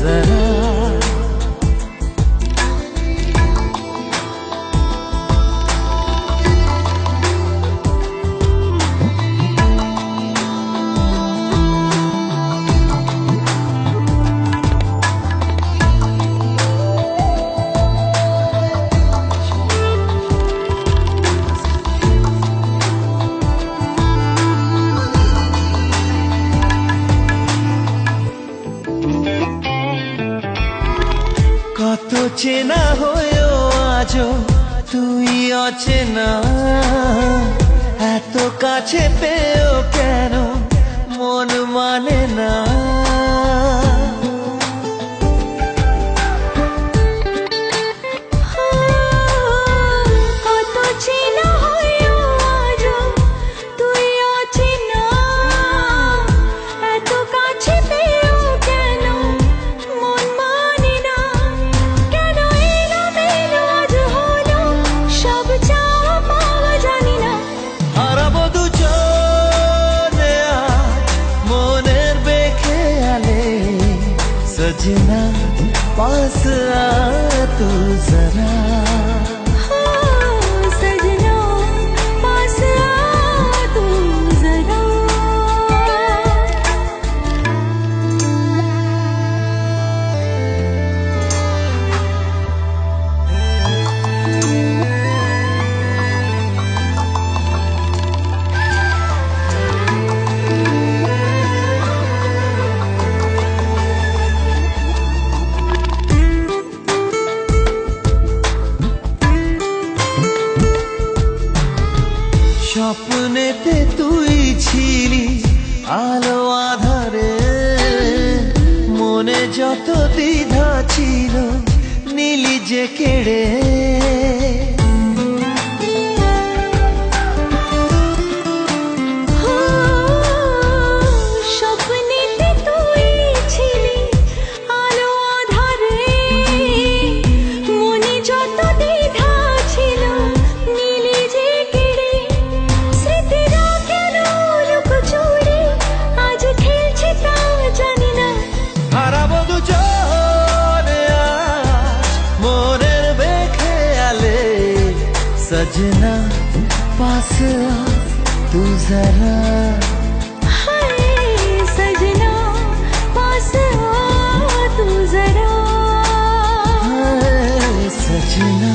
जरा। কত চেনা হয়েও আজও তুই অচেনা, এত কাছে পেয়েও কেন মন মানে না। सजना पास आ तू जरा, सजना पास आ तू जरा। স্বপ্নেতে তুই ছিলি আলো আধারে, মনে যত দ্বিধা ছিল নীলি যে কেড়ে। सजना पास आ तू जरा, सजना पास आ तू जरा, सजना